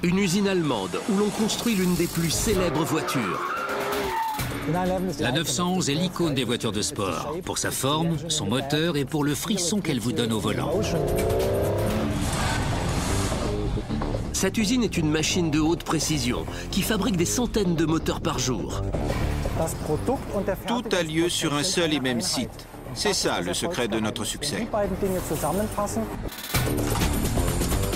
Une usine allemande où l'on construit l'une des plus célèbres voitures. La 911 est l'icône des voitures de sport, pour sa forme, son moteur et pour le frisson qu'elle vous donne au volant. Cette usine est une machine de haute précision qui fabrique des centaines de moteurs par jour. Tout a lieu sur un seul et même site. C'est ça le secret de notre succès.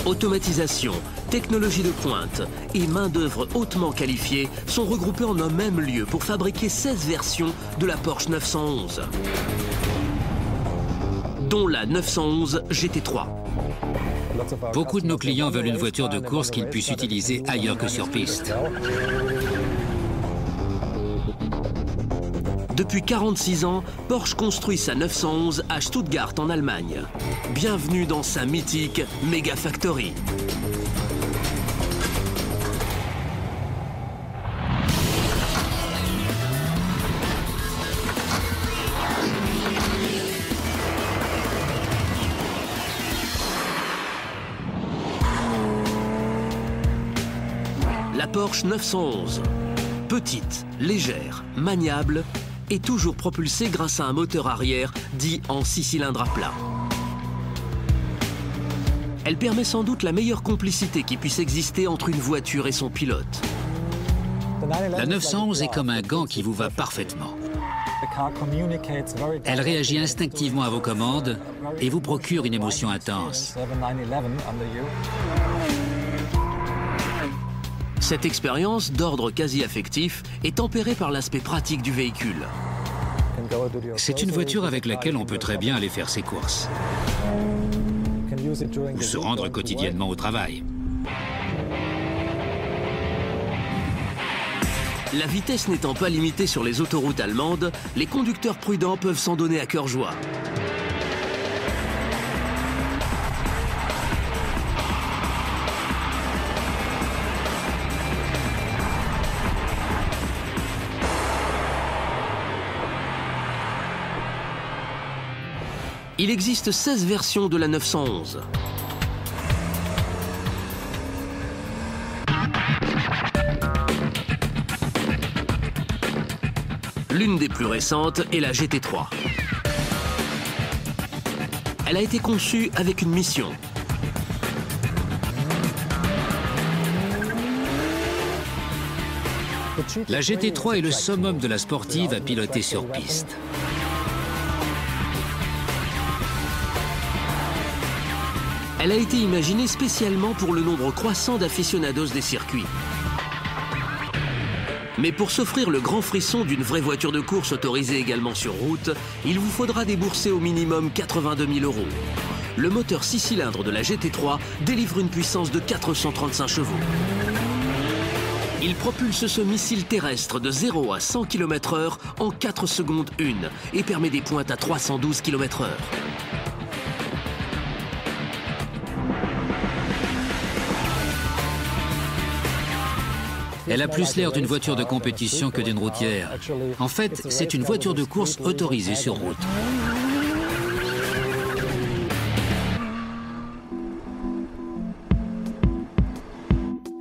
Automatisation, technologie de pointe et main-d'œuvre hautement qualifiée sont regroupés en un même lieu pour fabriquer 16 versions de la Porsche 911, dont la 911 GT3. Beaucoup de nos clients veulent une voiture de course qu'ils puissent utiliser ailleurs que sur piste. Depuis 46 ans, Porsche construit sa 911 à Stuttgart en Allemagne. Bienvenue dans sa mythique Mega Factory. La Porsche 911, petite, légère, maniable et toujours propulsée grâce à un moteur arrière dit en 6 cylindres à plat. Elle permet sans doute la meilleure complicité qui puisse exister entre une voiture et son pilote. La 911 est comme un gant qui vous va parfaitement. Elle réagit instinctivement à vos commandes et vous procure une émotion intense. Cette expérience d'ordre quasi affectif est tempérée par l'aspect pratique du véhicule. C'est une voiture avec laquelle on peut très bien aller faire ses courses ou se rendre quotidiennement au travail. La vitesse n'étant pas limitée sur les autoroutes allemandes, les conducteurs prudents peuvent s'en donner à cœur joie. Il existe 16 versions de la 911. L'une des plus récentes est la GT3. Elle a été conçue avec une mission. La GT3 est le summum de la sportive à piloter sur piste. Elle a été imaginée spécialement pour le nombre croissant d'aficionados des circuits. Mais pour s'offrir le grand frisson d'une vraie voiture de course autorisée également sur route, il vous faudra débourser au minimum 82 000 €. Le moteur 6 cylindres de la GT3 délivre une puissance de 435 chevaux. Il propulse ce missile terrestre de 0 à 100 km/h en 4 secondes 1 et permet des pointes à 312 km/h. Elle a plus l'air d'une voiture de compétition que d'une routière. En fait, c'est une voiture de course autorisée sur route.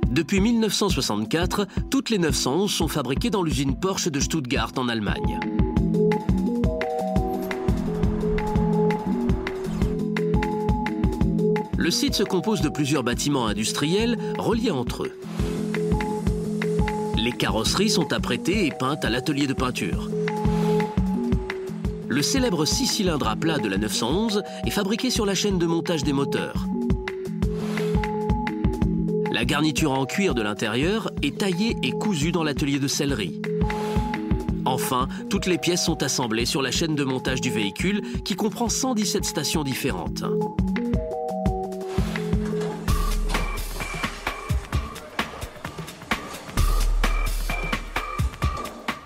Depuis 1964, toutes les 911 sont fabriquées dans l'usine Porsche de Stuttgart en Allemagne. Le site se compose de plusieurs bâtiments industriels reliés entre eux. Les carrosseries sont apprêtées et peintes à l'atelier de peinture. Le célèbre 6 cylindres à plat de la 911 est fabriqué sur la chaîne de montage des moteurs. La garniture en cuir de l'intérieur est taillée et cousue dans l'atelier de sellerie. Enfin, toutes les pièces sont assemblées sur la chaîne de montage du véhicule qui comprend 117 stations différentes.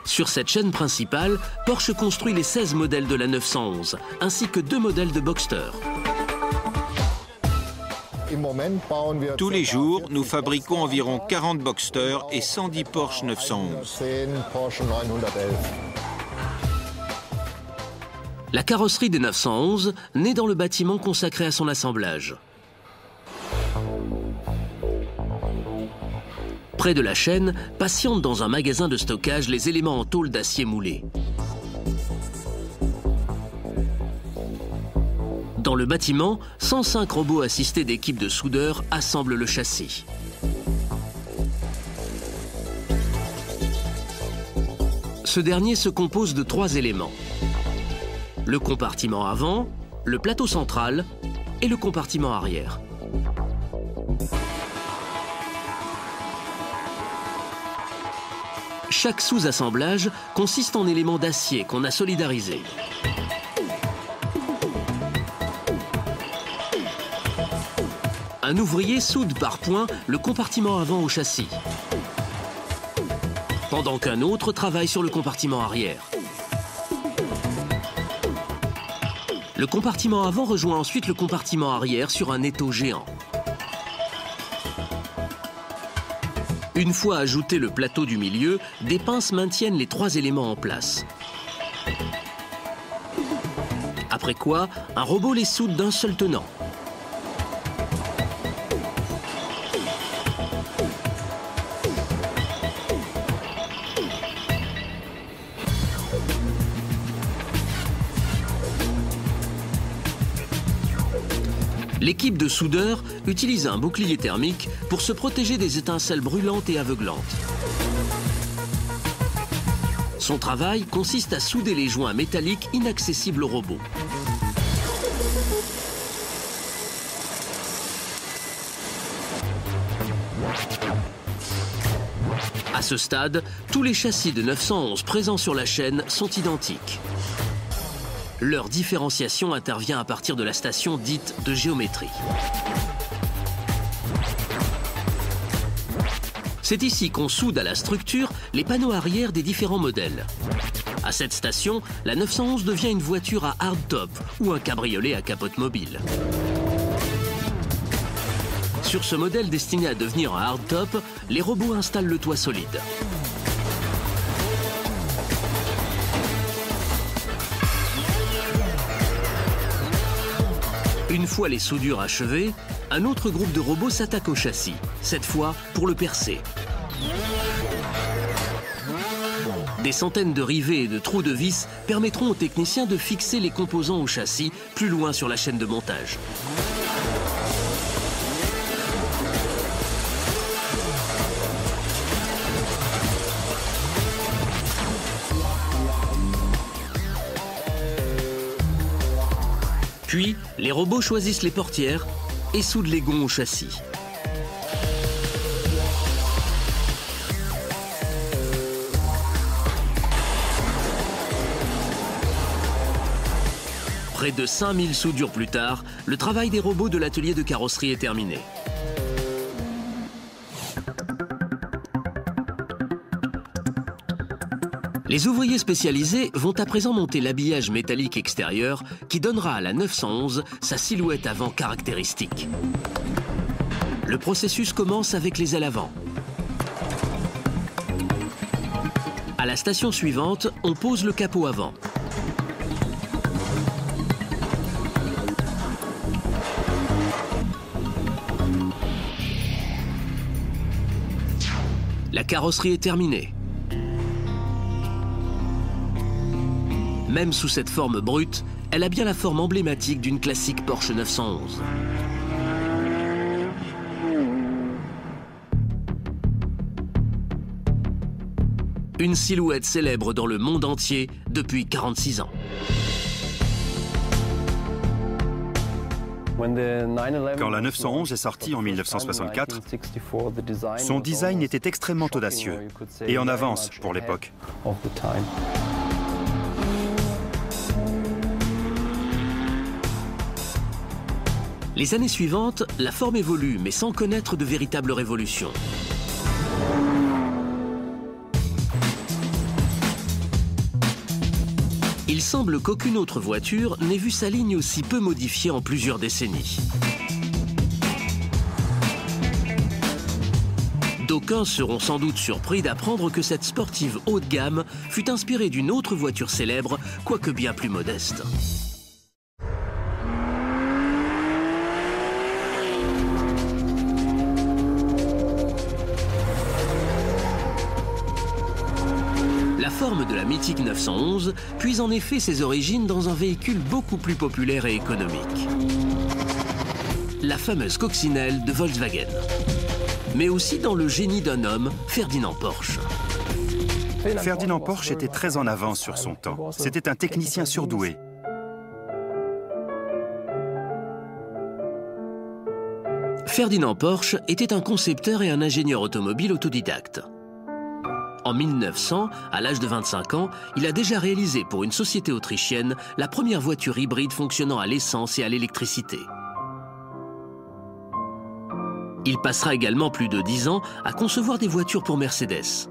Sur cette chaîne principale, Porsche construit les 16 modèles de la 911, ainsi que 2 modèles de Boxster. Tous les jours, nous fabriquons environ 40 Boxster et 110 Porsche 911. La carrosserie des 911 naît dans le bâtiment consacré à son assemblage. Près de la chaîne, patientent dans un magasin de stockage les éléments en tôle d'acier moulé. Dans le bâtiment, 105 robots assistés d'équipes de soudeurs assemblent le châssis. Ce dernier se compose de 3 éléments. Le compartiment avant, le plateau central et le compartiment arrière. Chaque sous-assemblage consiste en éléments d'acier qu'on a solidarisés. Un ouvrier soude par point le compartiment avant au châssis, pendant qu'un autre travaille sur le compartiment arrière. Le compartiment avant rejoint ensuite le compartiment arrière sur un étau géant. Une fois ajouté le plateau du milieu, des pinces maintiennent les 3 éléments en place. Après quoi, un robot les soude d'un seul tenant. L'équipe de soudeurs utilise un bouclier thermique pour se protéger des étincelles brûlantes et aveuglantes. Son travail consiste à souder les joints métalliques inaccessibles au robot. À ce stade, tous les châssis de 911 présents sur la chaîne sont identiques. Leur différenciation intervient à partir de la station dite de géométrie. C'est ici qu'on soude à la structure les panneaux arrière des différents modèles. À cette station, la 911 devient une voiture à hardtop ou un cabriolet à capote mobile. Sur ce modèle destiné à devenir un hardtop, les robots installent le toit solide. Une fois les soudures achevées, un autre groupe de robots s'attaque au châssis, cette fois pour le percer. Des centaines de rivets et de trous de vis permettront aux techniciens de fixer les composants au châssis plus loin sur la chaîne de montage. Puis, les robots choisissent les portières et soudent les gonds au châssis. Près de 5000 soudures plus tard, le travail des robots de l'atelier de carrosserie est terminé. Les ouvriers spécialisés vont à présent monter l'habillage métallique extérieur qui donnera à la 911 sa silhouette avant caractéristique. Le processus commence avec les ailes avant. À la station suivante, on pose le capot avant. La carrosserie est terminée. Même sous cette forme brute, elle a bien la forme emblématique d'une classique Porsche 911. Une silhouette célèbre dans le monde entier depuis 46 ans. Quand la 911 est sortie en 1964, son design était extrêmement audacieux et en avance pour l'époque. Les années suivantes, la forme évolue, mais sans connaître de véritable révolution. Il semble qu'aucune autre voiture n'ait vu sa ligne aussi peu modifiée en plusieurs décennies. D'aucuns seront sans doute surpris d'apprendre que cette sportive haut de gamme fut inspirée d'une autre voiture célèbre, quoique bien plus modeste. La forme de la mythique 911 puise en effet ses origines dans un véhicule beaucoup plus populaire et économique. La fameuse coccinelle de Volkswagen. Mais aussi dans le génie d'un homme, Ferdinand Porsche. Ferdinand Porsche était très en avance sur son temps. C'était un technicien surdoué. Ferdinand Porsche était un concepteur et un ingénieur automobile autodidacte. En 1900, à l'âge de 25 ans, il a déjà réalisé pour une société autrichienne la première voiture hybride fonctionnant à l'essence et à l'électricité. Il passera également plus de 10 ans à concevoir des voitures pour Mercedes.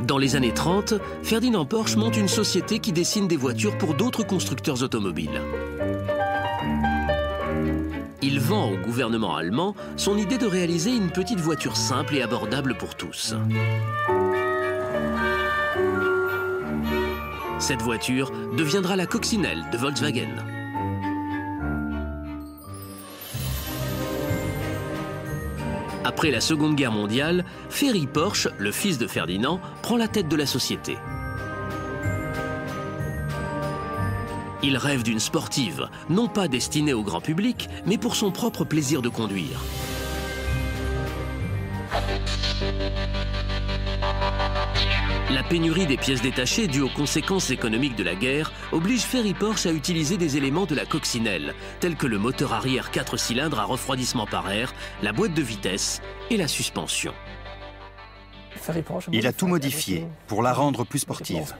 Dans les années 30, Ferdinand Porsche monte une société qui dessine des voitures pour d'autres constructeurs automobiles. Il vend au gouvernement allemand son idée de réaliser une petite voiture simple et abordable pour tous. Cette voiture deviendra la coccinelle de Volkswagen. Après la Seconde Guerre mondiale, Ferry Porsche, le fils de Ferdinand, prend la tête de la société. Il rêve d'une sportive, non pas destinée au grand public, mais pour son propre plaisir de conduire. La pénurie des pièces détachées due aux conséquences économiques de la guerre oblige Ferry Porsche à utiliser des éléments de la coccinelle, tels que le moteur arrière 4 cylindres à refroidissement par air, la boîte de vitesse et la suspension. Il a tout modifié pour la rendre plus sportive.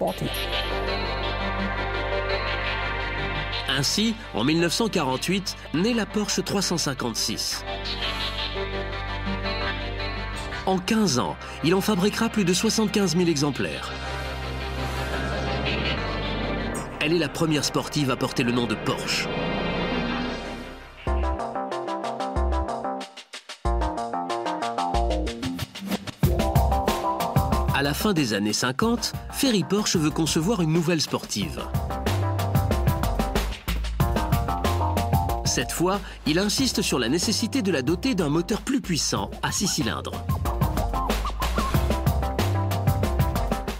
Ainsi, en 1948, naît la Porsche 356. En 15 ans, il en fabriquera plus de 75 000 exemplaires. Elle est la première sportive à porter le nom de Porsche. À la fin des années 50, Ferry Porsche veut concevoir une nouvelle sportive. Cette fois, il insiste sur la nécessité de la doter d'un moteur plus puissant, à 6 cylindres.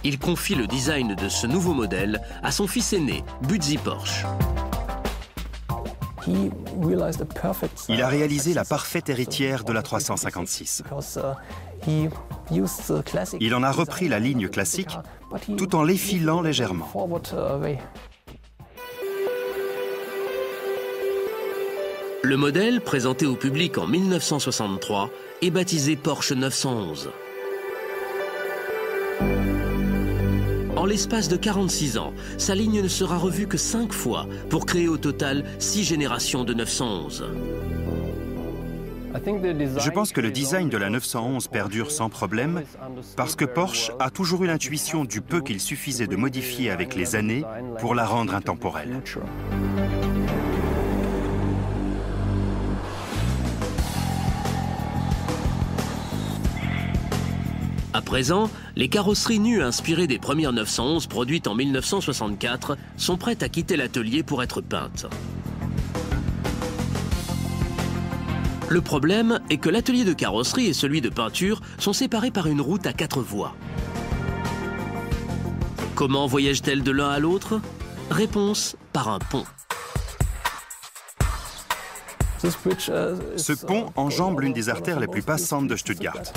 Il confie le design de ce nouveau modèle à son fils aîné, Butzi Porsche. Il a réalisé la parfaite héritière de la 356. Il en a repris la ligne classique, tout en l'effilant légèrement. Le modèle, présenté au public en 1963, est baptisé Porsche 911. En l'espace de 46 ans, sa ligne ne sera revue que 5 fois pour créer au total 6 générations de 911. Je pense que le design de la 911 perdure sans problème parce que Porsche a toujours eu l'intuition du peu qu'il suffisait de modifier avec les années pour la rendre intemporelle. À présent, les carrosseries nues inspirées des premières 911 produites en 1964 sont prêtes à quitter l'atelier pour être peintes. Le problème est que l'atelier de carrosserie et celui de peinture sont séparés par une route à 4 voies. Comment voyagent-elles de l'un à l'autre? Réponse, par un pont. Ce pont enjambe l'une des artères les plus passantes de Stuttgart.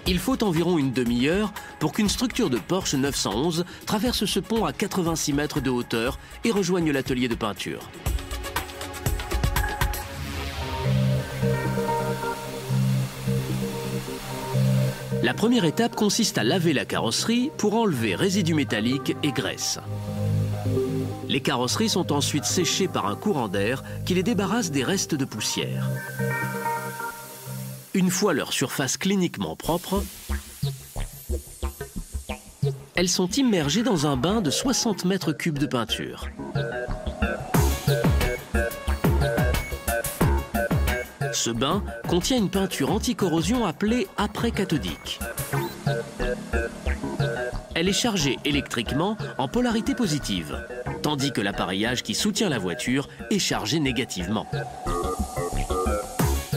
Il faut environ une demi-heure pour qu'une structure de Porsche 911 traverse ce pont à 86 mètres de hauteur et rejoigne l'atelier de peinture. La première étape consiste à laver la carrosserie pour enlever résidus métalliques et graisse. Les carrosseries sont ensuite séchées par un courant d'air qui les débarrasse des restes de poussière. Une fois leur surface cliniquement propre, elles sont immergées dans un bain de 60 mètres cubes de peinture. Ce bain contient une peinture anti-corrosion appelée après-cathodique. Elle est chargée électriquement en polarité positive, tandis que l'appareillage qui soutient la voiture est chargé négativement.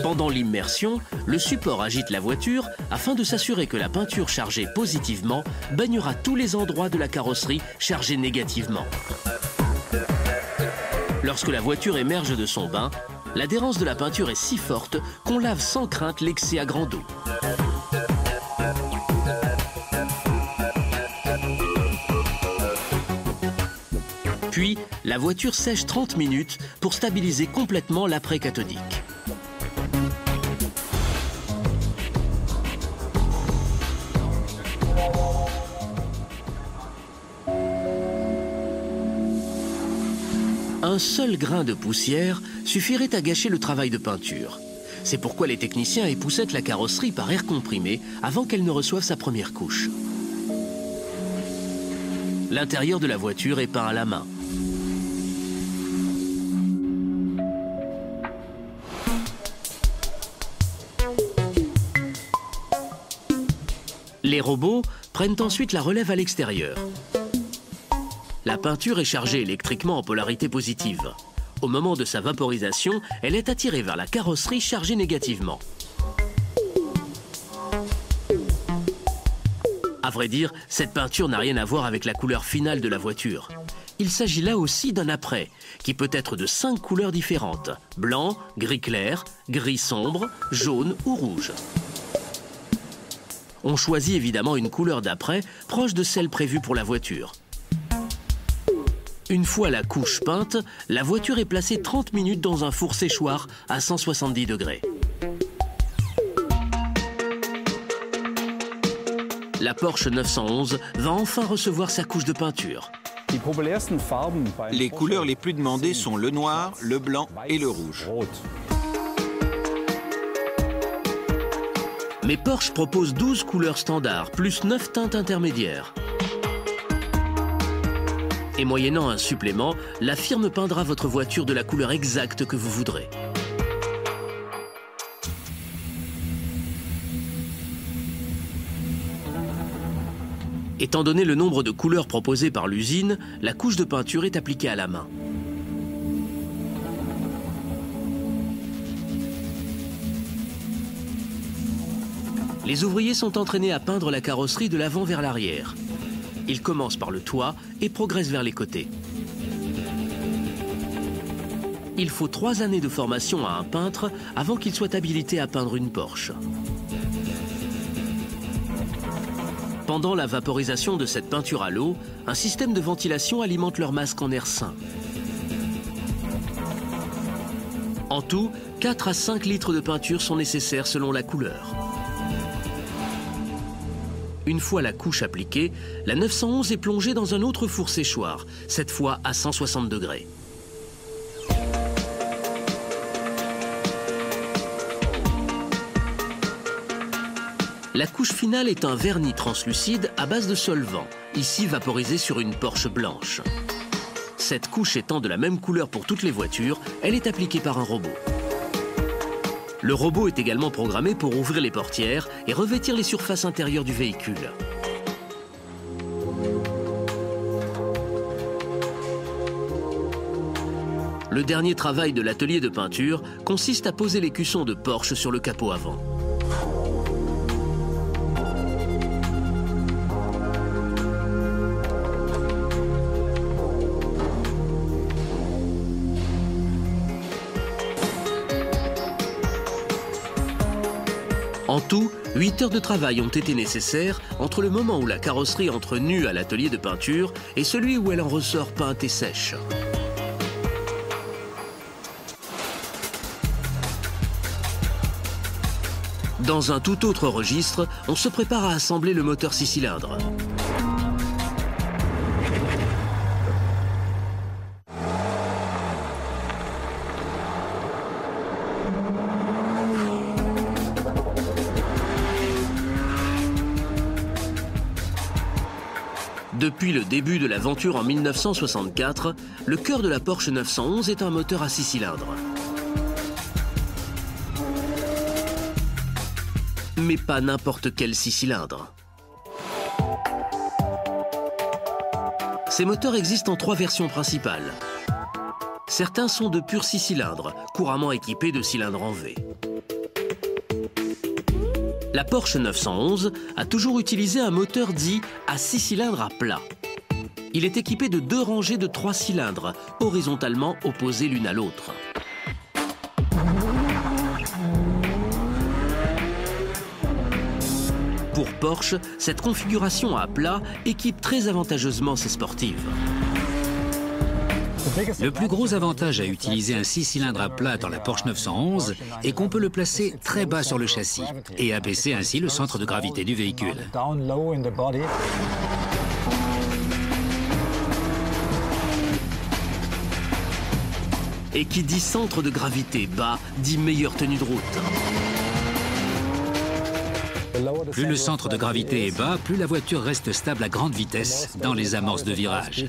Pendant l'immersion, le support agite la voiture afin de s'assurer que la peinture chargée positivement baignera tous les endroits de la carrosserie chargés négativement. Lorsque la voiture émerge de son bain, l'adhérence de la peinture est si forte qu'on lave sans crainte l'excès à grande eau. Puis, la voiture sèche 30 minutes pour stabiliser complètement l'après-cathodique. Un seul grain de poussière suffirait à gâcher le travail de peinture. C'est pourquoi les techniciens époussettent la carrosserie par air comprimé avant qu'elle ne reçoive sa première couche. L'intérieur de la voiture est peint à la main. Les robots prennent ensuite la relève à l'extérieur. La peinture est chargée électriquement en polarité positive. Au moment de sa vaporisation, elle est attirée vers la carrosserie chargée négativement. À vrai dire, cette peinture n'a rien à voir avec la couleur finale de la voiture. Il s'agit là aussi d'un après, qui peut être de 5 couleurs différentes: blanc, gris clair, gris sombre, jaune ou rouge. On choisit évidemment une couleur d'après proche de celle prévue pour la voiture. Une fois la couche peinte, la voiture est placée 30 minutes dans un four séchoir à 170 degrés. La Porsche 911 va enfin recevoir sa couche de peinture. Les couleurs les plus demandées sont le noir, le blanc et le rouge. Mais Porsche propose 12 couleurs standards, plus 9 teintes intermédiaires. Et moyennant un supplément, la firme peindra votre voiture de la couleur exacte que vous voudrez. Étant donné le nombre de couleurs proposées par l'usine, la couche de peinture est appliquée à la main. Les ouvriers sont entraînés à peindre la carrosserie de l'avant vers l'arrière. Ils commencent par le toit et progressent vers les côtés. Il faut 3 années de formation à un peintre avant qu'il soit habilité à peindre une Porsche. Pendant la vaporisation de cette peinture à l'eau, un système de ventilation alimente leur masque en air sain. En tout, 4 à 5 litres de peinture sont nécessaires selon la couleur. Une fois la couche appliquée, la 911 est plongée dans un autre four séchoir, cette fois à 160 degrés. La couche finale est un vernis translucide à base de solvant, ici vaporisé sur une Porsche blanche. Cette couche étant de la même couleur pour toutes les voitures, elle est appliquée par un robot. Le robot est également programmé pour ouvrir les portières et revêtir les surfaces intérieures du véhicule. Le dernier travail de l'atelier de peinture consiste à poser l'écusson de Porsche sur le capot avant. En tout, 8 heures de travail ont été nécessaires entre le moment où la carrosserie entre nue à l'atelier de peinture et celui où elle en ressort peinte et sèche. Dans un tout autre registre, on se prépare à assembler le moteur 6 cylindres. Depuis le début de l'aventure en 1964, le cœur de la Porsche 911 est un moteur à 6 cylindres. Mais pas n'importe quel 6 cylindres. Ces moteurs existent en 3 versions principales. Certains sont de purs 6 cylindres, couramment équipés de cylindres en V. La Porsche 911 a toujours utilisé un moteur dit à 6 cylindres à plat. Il est équipé de 2 rangées de 3 cylindres, horizontalement opposées l'une à l'autre. Pour Porsche, cette configuration à plat équipe très avantageusement ses sportives. Le plus gros avantage à utiliser un 6 cylindres à plat dans la Porsche 911 est qu'on peut le placer très bas sur le châssis et abaisser ainsi le centre de gravité du véhicule. Et qui dit centre de gravité bas, dit meilleure tenue de route. Plus le centre de gravité est bas, plus la voiture reste stable à grande vitesse dans les amorces de virage.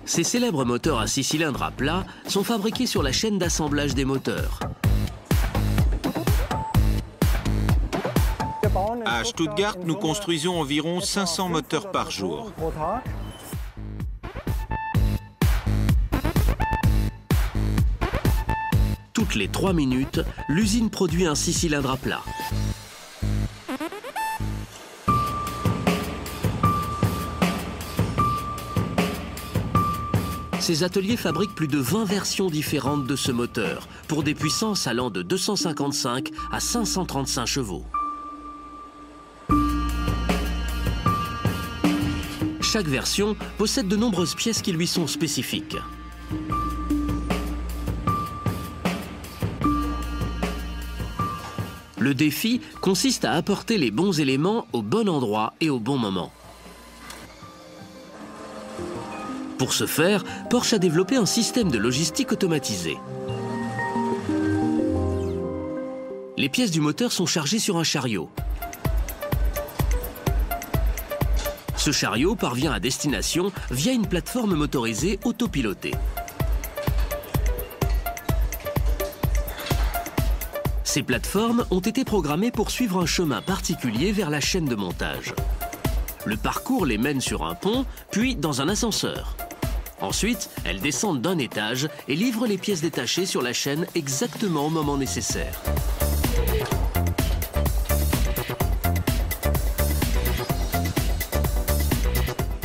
Ces célèbres moteurs à 6 cylindres à plat sont fabriqués sur la chaîne d'assemblage des moteurs. À Stuttgart, nous construisons environ 500 moteurs par jour. Toutes les 3 minutes, l'usine produit un 6 cylindres à plat. Ces ateliers fabriquent plus de 20 versions différentes de ce moteur, pour des puissances allant de 255 à 535 chevaux. Chaque version possède de nombreuses pièces qui lui sont spécifiques. Le défi consiste à apporter les bons éléments au bon endroit et au bon moment. Pour ce faire, Porsche a développé un système de logistique automatisé. Les pièces du moteur sont chargées sur un chariot. Ce chariot parvient à destination via une plateforme motorisée autopilotée. Ces plateformes ont été programmées pour suivre un chemin particulier vers la chaîne de montage. Le parcours les mène sur un pont, puis dans un ascenseur. Ensuite, elles descendent d'un étage et livrent les pièces détachées sur la chaîne exactement au moment nécessaire.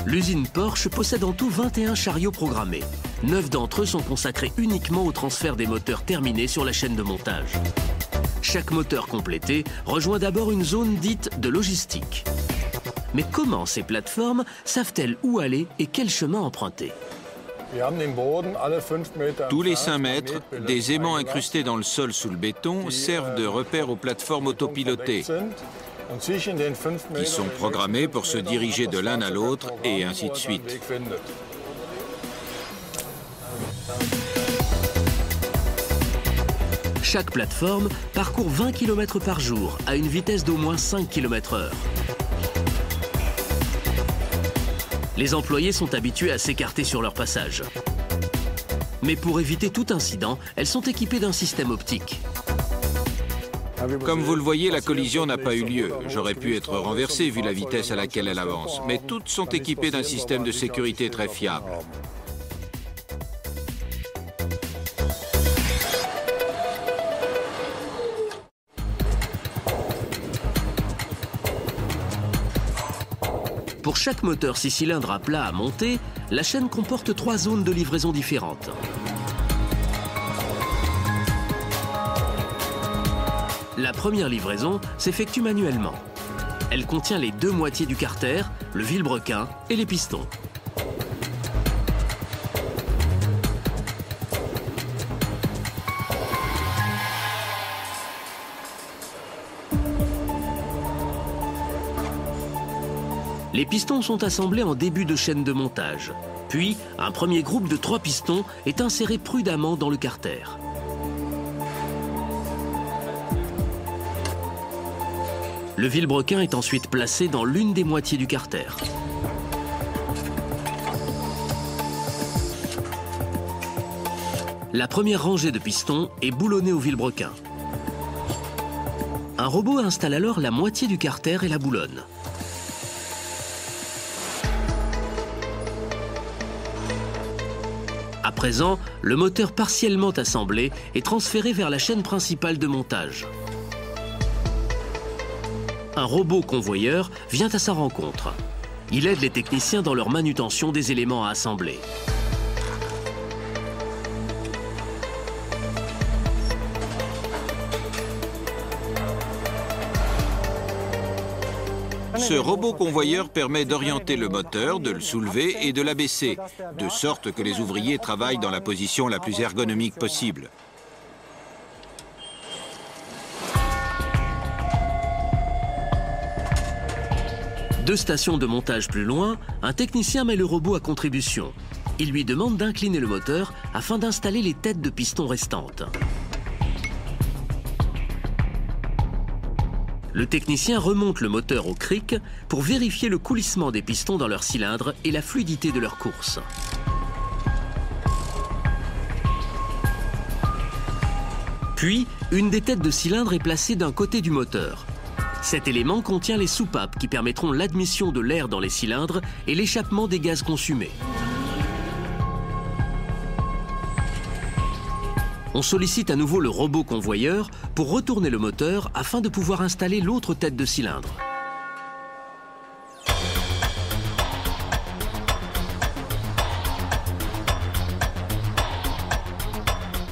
L'usine Porsche possède en tout 21 chariots programmés. 9 d'entre eux sont consacrés uniquement au transfert des moteurs terminés sur la chaîne de montage. Chaque moteur complété rejoint d'abord une zone dite de logistique. Mais comment ces plateformes savent-elles où aller et quel chemin emprunter? Tous les 5 mètres, des aimants incrustés dans le sol sous le béton servent de repères aux plateformes autopilotées, qui sont programmés pour se diriger de l'un à l'autre et ainsi de suite. Chaque plateforme parcourt 20 km par jour à une vitesse d'au moins 5 km/h. Les employés sont habitués à s'écarter sur leur passage. Mais pour éviter tout incident, elles sont équipées d'un système optique. Comme vous le voyez, la collision n'a pas eu lieu. J'aurais pu être renversé vu la vitesse à laquelle elle avance. Mais toutes sont équipées d'un système de sécurité très fiable. Pour chaque moteur 6 cylindres à plat à monter, la chaîne comporte 3 zones de livraison différentes. La première livraison s'effectue manuellement. Elle contient les 2 moitiés du carter, le vilebrequin et les pistons. Les pistons sont assemblés en début de chaîne de montage. Puis, un premier groupe de 3 pistons est inséré prudemment dans le carter. Le vilebrequin est ensuite placé dans l'une des moitiés du carter. La première rangée de pistons est boulonnée au vilebrequin. Un robot installe alors la moitié du carter et la boulonne. À présent, le moteur partiellement assemblé est transféré vers la chaîne principale de montage. Un robot convoyeur vient à sa rencontre. Il aide les techniciens dans leur manutention des éléments à assembler. Ce robot convoyeur permet d'orienter le moteur, de le soulever et de l'abaisser, de sorte que les ouvriers travaillent dans la position la plus ergonomique possible. Deux stations de montage plus loin, un technicien met le robot à contribution. Il lui demande d'incliner le moteur afin d'installer les têtes de piston restantes. Le technicien remonte le moteur au cric pour vérifier le coulissement des pistons dans leur cylindre et la fluidité de leur course. Puis, une des têtes de cylindre est placée d'un côté du moteur. Cet élément contient les soupapes qui permettront l'admission de l'air dans les cylindres et l'échappement des gaz consumés. On sollicite à nouveau le robot convoyeur pour retourner le moteur afin de pouvoir installer l'autre tête de cylindre.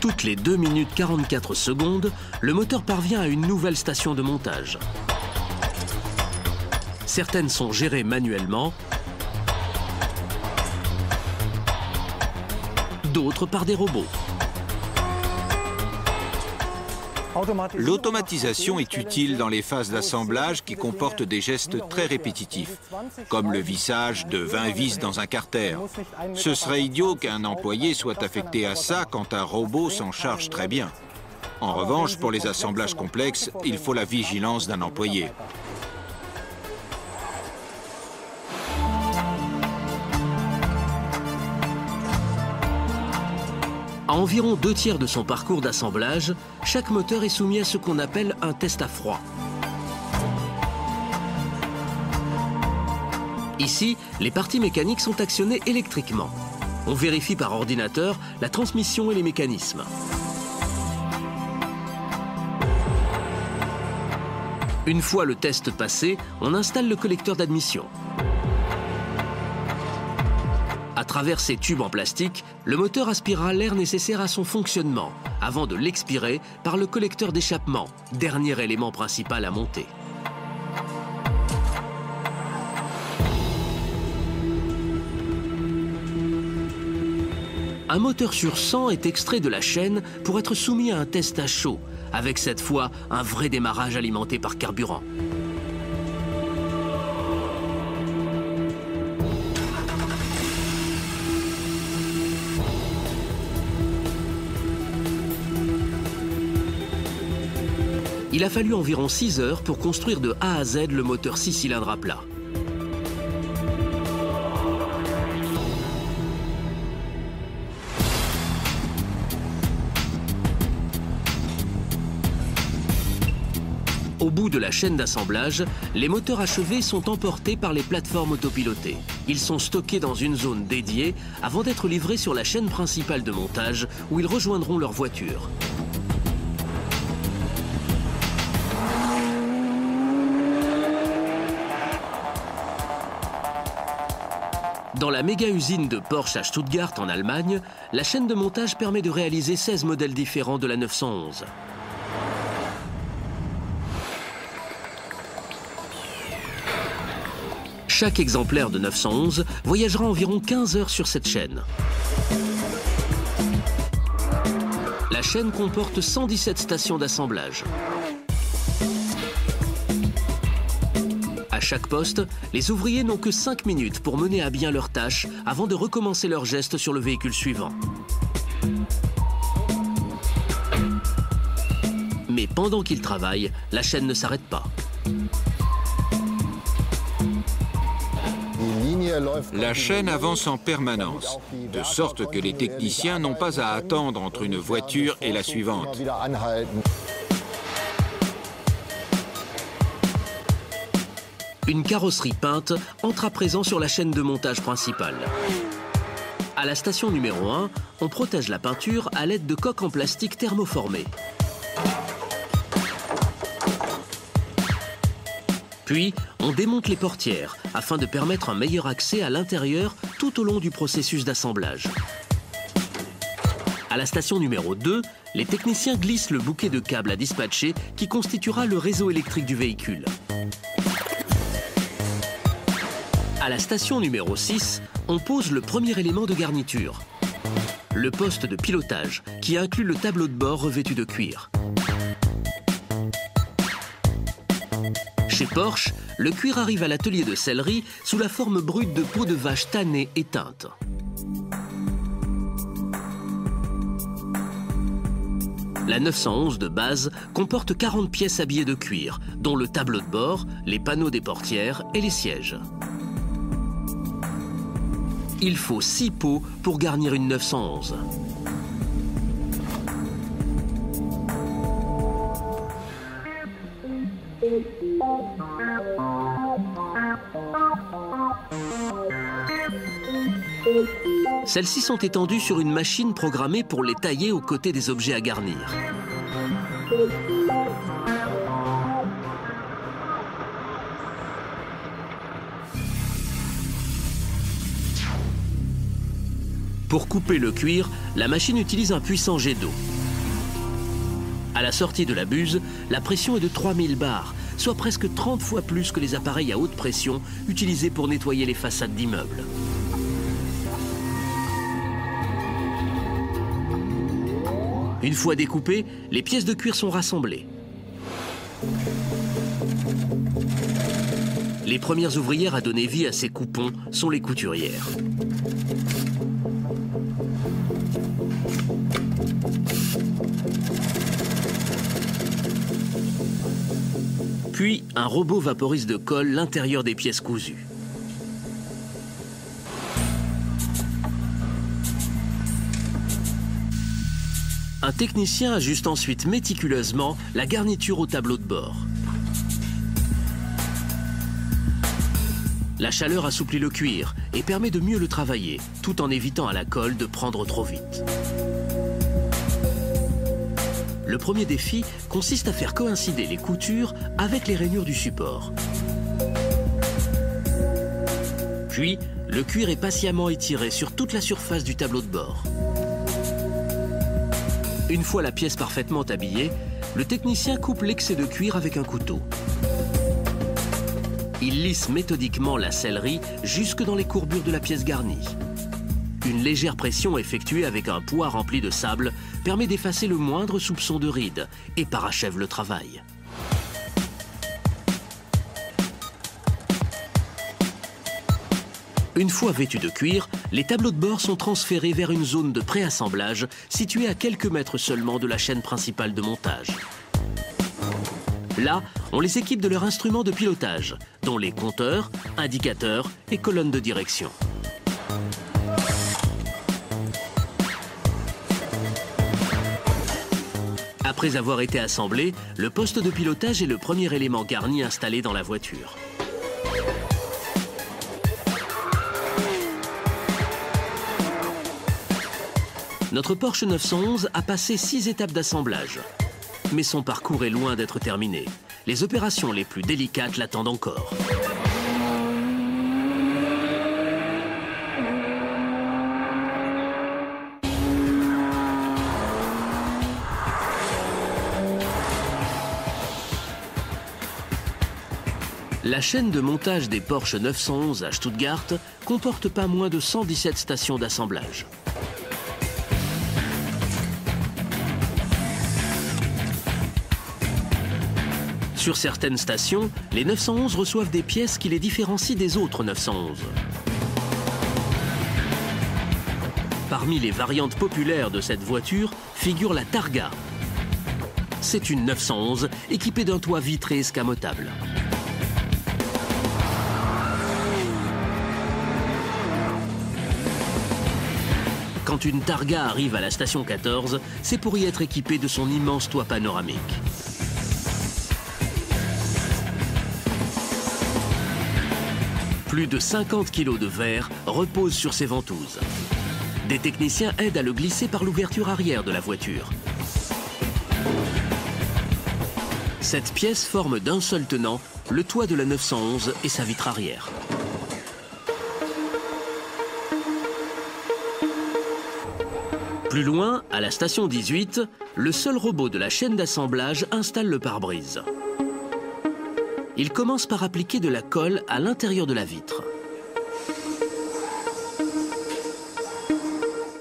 Toutes les 2 minutes 44 secondes, le moteur parvient à une nouvelle station de montage. Certaines sont gérées manuellement, d'autres par des robots. L'automatisation est utile dans les phases d'assemblage qui comportent des gestes très répétitifs, comme le vissage de 20 vis dans un carter. Ce serait idiot qu'un employé soit affecté à ça quand un robot s'en charge très bien. En revanche, pour les assemblages complexes, il faut la vigilance d'un employé. À environ 2/3 de son parcours d'assemblage, chaque moteur est soumis à ce qu'on appelle un test à froid. Ici, les parties mécaniques sont actionnées électriquement. On vérifie par ordinateur la transmission et les mécanismes. Une fois le test passé, on installe le collecteur d'admission. À travers ces tubes en plastique, le moteur aspirera l'air nécessaire à son fonctionnement, avant de l'expirer par le collecteur d'échappement, dernier élément principal à monter. Un moteur sur 100 est extrait de la chaîne pour être soumis à un test à chaud, avec cette fois un vrai démarrage alimenté par carburant. Il a fallu environ 6 heures pour construire de A à Z le moteur 6 cylindres à plat. Au bout de la chaîne d'assemblage, les moteurs achevés sont emportés par les plateformes autopilotées. Ils sont stockés dans une zone dédiée avant d'être livrés sur la chaîne principale de montage où ils rejoindront leur voiture. Dans la méga-usine de Porsche à Stuttgart, en Allemagne, la chaîne de montage permet de réaliser 16 modèles différents de la 911. Chaque exemplaire de 911 voyagera environ 15 heures sur cette chaîne. La chaîne comporte 117 stations d'assemblage. À chaque poste, les ouvriers n'ont que 5 minutes pour mener à bien leurs tâches avant de recommencer leur geste sur le véhicule suivant. Mais pendant qu'ils travaillent, la chaîne ne s'arrête pas. La chaîne avance en permanence, de sorte que les techniciens n'ont pas à attendre entre une voiture et la suivante. Une carrosserie peinte entre à présent sur la chaîne de montage principale. À la station numéro 1, on protège la peinture à l'aide de coques en plastique thermoformées. Puis, on démonte les portières afin de permettre un meilleur accès à l'intérieur tout au long du processus d'assemblage. À la station numéro 2, les techniciens glissent le bouquet de câbles à dispatcher qui constituera le réseau électrique du véhicule. À la station numéro 6, on pose le premier élément de garniture, le poste de pilotage, qui inclut le tableau de bord revêtu de cuir. Chez Porsche, le cuir arrive à l'atelier de sellerie sous la forme brute de peau de vache tannée et teinte. La 911 de base comporte 40 pièces habillées de cuir, dont le tableau de bord, les panneaux des portières et les sièges. Il faut 6 pots pour garnir une 911. Celles-ci sont étendues sur une machine programmée pour les tailler aux côtés des objets à garnir. Pour couper le cuir, la machine utilise un puissant jet d'eau. À la sortie de la buse, la pression est de 3000 bars, soit presque 30 fois plus que les appareils à haute pression utilisés pour nettoyer les façades d'immeubles. Une fois découpées, les pièces de cuir sont rassemblées. Les premières ouvrières à donner vie à ces coupons sont les couturières. Puis, un robot vaporise de colle l'intérieur des pièces cousues. Un technicien ajuste ensuite méticuleusement la garniture au tableau de bord. La chaleur assouplit le cuir et permet de mieux le travailler, tout en évitant à la colle de prendre trop vite. Le premier défi consiste à faire coïncider les coutures avec les rainures du support. Puis, le cuir est patiemment étiré sur toute la surface du tableau de bord. Une fois la pièce parfaitement habillée, le technicien coupe l'excès de cuir avec un couteau. Il lisse méthodiquement la sellerie jusque dans les courbures de la pièce garnie. Une légère pression effectuée avec un poids rempli de sable permet d'effacer le moindre soupçon de ride et parachève le travail. Une fois vêtus de cuir, les tableaux de bord sont transférés vers une zone de préassemblage située à quelques mètres seulement de la chaîne principale de montage. Là, on les équipe de leurs instruments de pilotage, dont les compteurs, indicateurs et colonnes de direction. Après avoir été assemblé, le poste de pilotage est le premier élément garni installé dans la voiture. Notre Porsche 911 a passé 6 étapes d'assemblage. Mais son parcours est loin d'être terminé. Les opérations les plus délicates l'attendent encore. La chaîne de montage des Porsche 911 à Stuttgart comporte pas moins de 117 stations d'assemblage. Sur certaines stations, les 911 reçoivent des pièces qui les différencient des autres 911. Parmi les variantes populaires de cette voiture figure la Targa. C'est une 911 équipée d'un toit vitré escamotable. Quand une Targa arrive à la station 14, c'est pour y être équipée de son immense toit panoramique. Plus de 50 kilos de verre reposent sur ces ventouses. Des techniciens aident à le glisser par l'ouverture arrière de la voiture. Cette pièce forme d'un seul tenant le toit de la 911 et sa vitre arrière. Plus loin, à la station 18, le seul robot de la chaîne d'assemblage installe le pare-brise. Il commence par appliquer de la colle à l'intérieur de la vitre.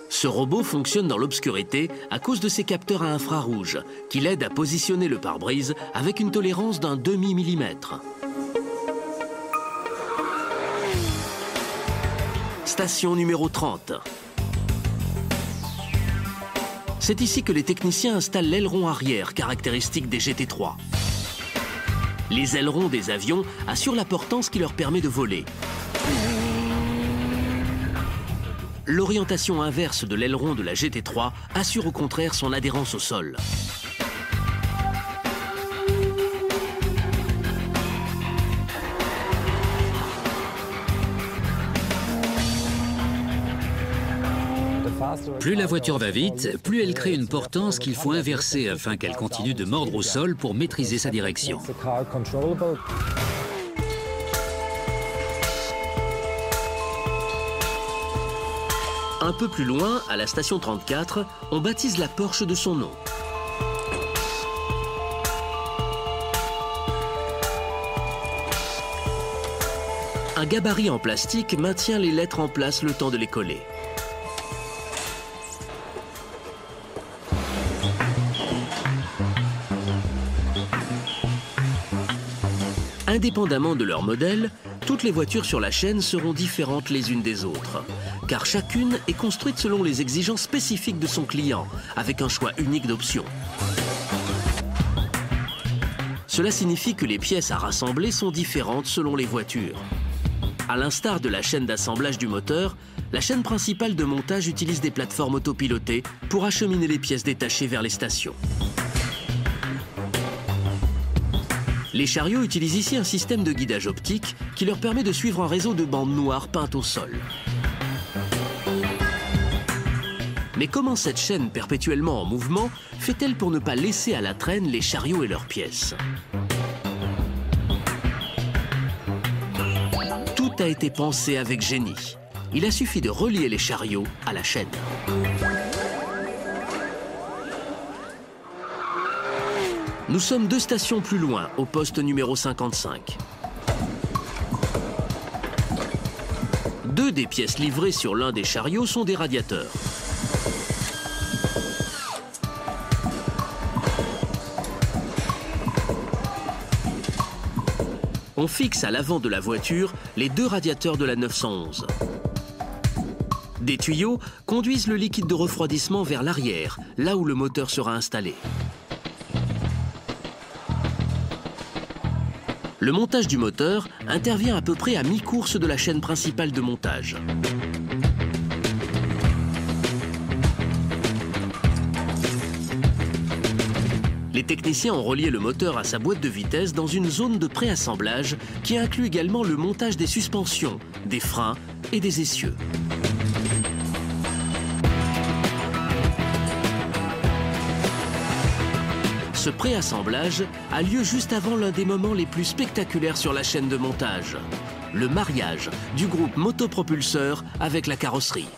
Ce robot fonctionne dans l'obscurité à cause de ses capteurs à infrarouge qui l'aident à positionner le pare-brise avec une tolérance d'un demi-millimètre. Station numéro 30. C'est ici que les techniciens installent l'aileron arrière caractéristique des GT3. Les ailerons des avions assurent la portance qui leur permet de voler. L'orientation inverse de l'aileron de la GT3 assure au contraire son adhérence au sol. Plus la voiture va vite, plus elle crée une portance qu'il faut inverser afin qu'elle continue de mordre au sol pour maîtriser sa direction. Un peu plus loin, à la station 34, on baptise la Porsche de son nom. Un gabarit en plastique maintient les lettres en place le temps de les coller. Indépendamment de leur modèle, toutes les voitures sur la chaîne seront différentes les unes des autres, car chacune est construite selon les exigences spécifiques de son client, avec un choix unique d'options. Cela signifie que les pièces à rassembler sont différentes selon les voitures. À l'instar de la chaîne d'assemblage du moteur, la chaîne principale de montage utilise des plateformes autopilotées pour acheminer les pièces détachées vers les stations. Les chariots utilisent ici un système de guidage optique qui leur permet de suivre un réseau de bandes noires peintes au sol. Mais comment cette chaîne perpétuellement en mouvement fait-elle pour ne pas laisser à la traîne les chariots et leurs pièces? Tout a été pensé avec génie. Il a suffi de relier les chariots à la chaîne. Nous sommes 2 stations plus loin, au poste numéro 55. 2 des pièces livrées sur l'un des chariots sont des radiateurs. On fixe à l'avant de la voiture les 2 radiateurs de la 911. Des tuyaux conduisent le liquide de refroidissement vers l'arrière, là où le moteur sera installé. Le montage du moteur intervient à peu près à mi-course de la chaîne principale de montage. Les techniciens ont relié le moteur à sa boîte de vitesse dans une zone de préassemblage qui inclut également le montage des suspensions, des freins et des essieux. Ce préassemblage a lieu juste avant l'un des moments les plus spectaculaires sur la chaîne de montage, le mariage du groupe motopropulseur avec la carrosserie.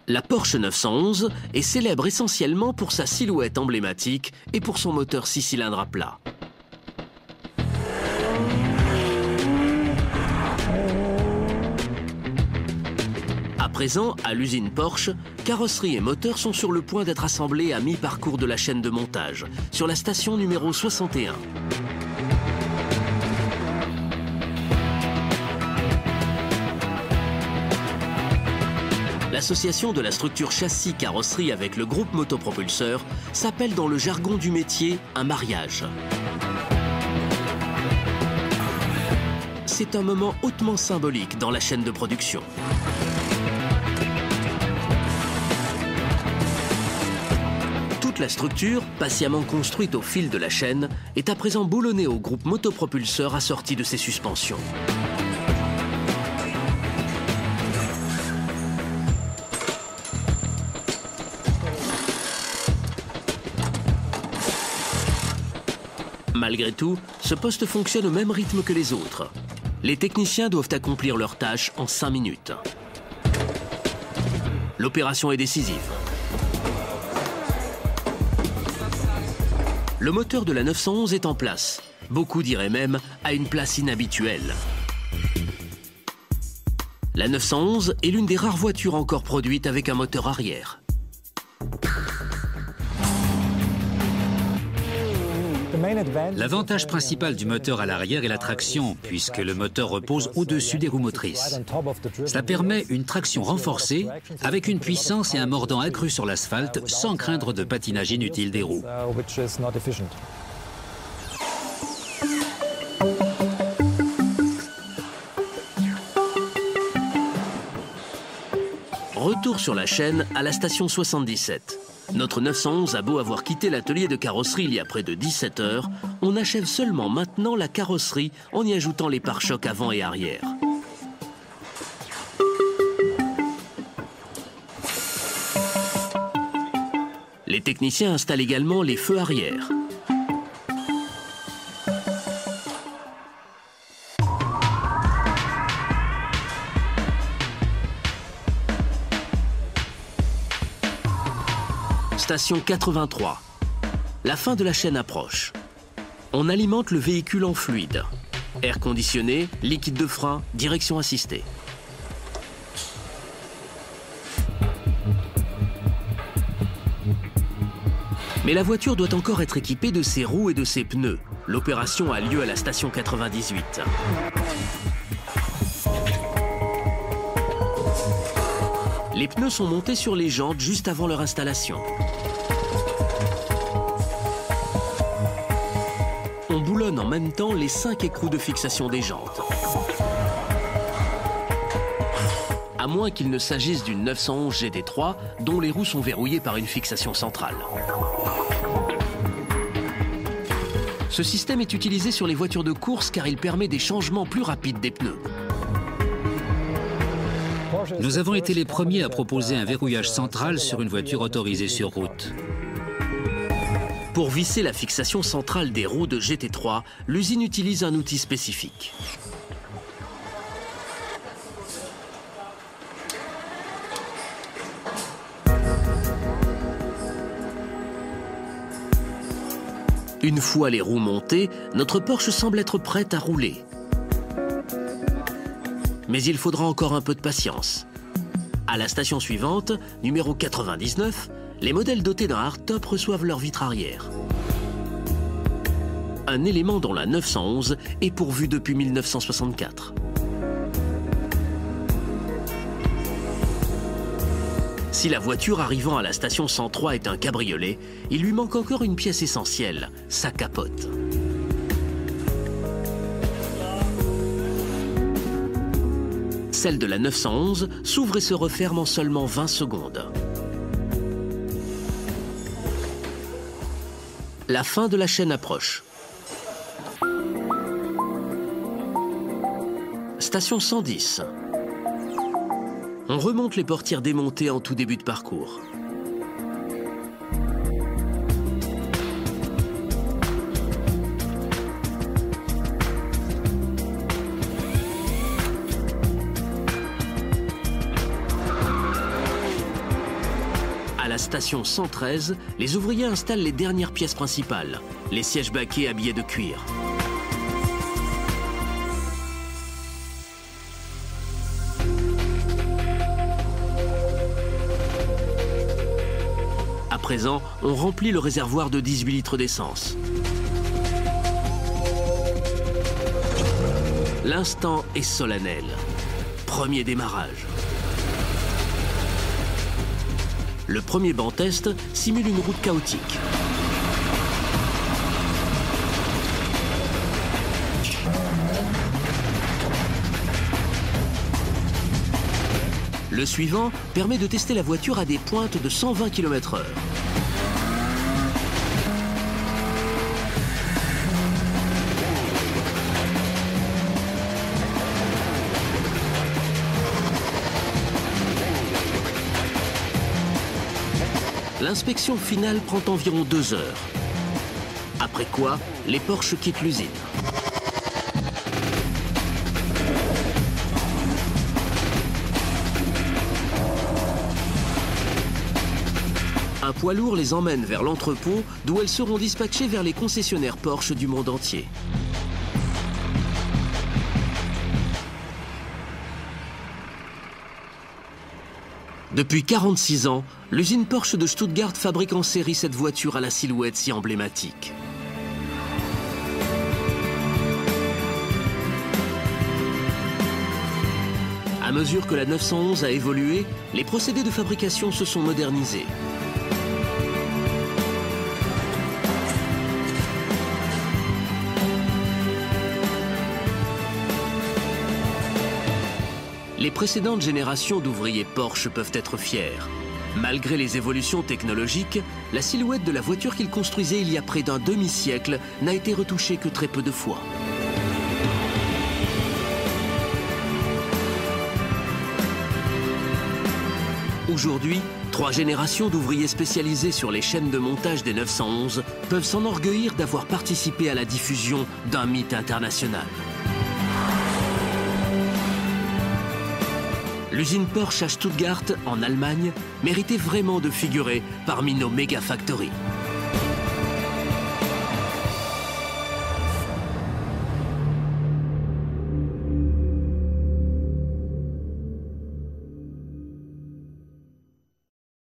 La Porsche 911 est célèbre essentiellement pour sa silhouette emblématique et pour son moteur 6 cylindres à plat. À présent, à l'usine Porsche, carrosserie et moteur sont sur le point d'être assemblés à mi-parcours de la chaîne de montage, sur la station numéro 61. L'association de la structure châssis-carrosserie avec le groupe motopropulseur s'appelle dans le jargon du métier un mariage. c'est un moment hautement symbolique dans la chaîne de production. Toute la structure, patiemment construite au fil de la chaîne, est à présent boulonnée au groupe motopropulseur assorti de ses suspensions. Malgré tout, ce poste fonctionne au même rythme que les autres. Les techniciens doivent accomplir leur tâche en 5 minutes. L'opération est décisive. Le moteur de la 911 est en place. Beaucoup diraient même à une place inhabituelle. La 911 est l'une des rares voitures encore produites avec un moteur arrière. L'avantage principal du moteur à l'arrière est la traction, puisque le moteur repose au-dessus des roues motrices. Cela permet une traction renforcée, avec une puissance et un mordant accru sur l'asphalte, sans craindre de patinage inutile des roues. Retour sur la chaîne à la station 77. Notre 911 a beau avoir quitté l'atelier de carrosserie il y a près de 17 heures, on achève seulement maintenant la carrosserie en y ajoutant les pare-chocs avant et arrière. Les techniciens installent également les feux arrière. Station 83. La fin de la chaîne approche. On alimente le véhicule en fluide. Air conditionné, liquide de frein, direction assistée. Mais la voiture doit encore être équipée de ses roues et de ses pneus. L'opération a lieu à la station 98. Les pneus sont montés sur les jantes juste avant leur installation. On boulonne en même temps les 5 écrous de fixation des jantes. À moins qu'il ne s'agisse d'une 911 GT3 dont les roues sont verrouillées par une fixation centrale. Ce système est utilisé sur les voitures de course car il permet des changements plus rapides des pneus. Nous avons été les premiers à proposer un verrouillage central sur une voiture autorisée sur route. Pour visser la fixation centrale des roues de GT3, l'usine utilise un outil spécifique. Une fois les roues montées, notre Porsche semble être prête à rouler. Mais il faudra encore un peu de patience. À la station suivante, numéro 99, les modèles dotés d'un hardtop reçoivent leur vitre arrière. Un élément dont la 911 est pourvue depuis 1964. Si la voiture arrivant à la station 103 est un cabriolet, il lui manque encore une pièce essentielle, sa capote. Celle de la 911 s'ouvre et se referme en seulement 20 secondes. La fin de la chaîne approche. Station 110. On remonte les portières démontées en tout début de parcours. À la station 113, les ouvriers installent les dernières pièces principales, les sièges baquets habillés de cuir. À présent, on remplit le réservoir de 18 litres d'essence. L'instant est solennel. Premier démarrage. Le premier banc test simule une route chaotique. Le suivant permet de tester la voiture à des pointes de 120 km/h. L'inspection finale prend environ 2 heures. Après quoi, les Porsche quittent l'usine. Un poids lourd les emmène vers l'entrepôt d'où elles seront dispatchées vers les concessionnaires Porsche du monde entier. Depuis 46 ans, l'usine Porsche de Stuttgart fabrique en série cette voiture à la silhouette si emblématique. À mesure que la 911 a évolué, les procédés de fabrication se sont modernisés. Les précédentes générations d'ouvriers Porsche peuvent être fiers. Malgré les évolutions technologiques, la silhouette de la voiture qu'ils construisaient il y a près d'un demi-siècle n'a été retouchée que très peu de fois. Aujourd'hui, 3 générations d'ouvriers spécialisés sur les chaînes de montage des 911 peuvent s'enorgueillir d'avoir participé à la diffusion d'un mythe international. L'usine Porsche à Stuttgart, en Allemagne, méritait vraiment de figurer parmi nos méga factories.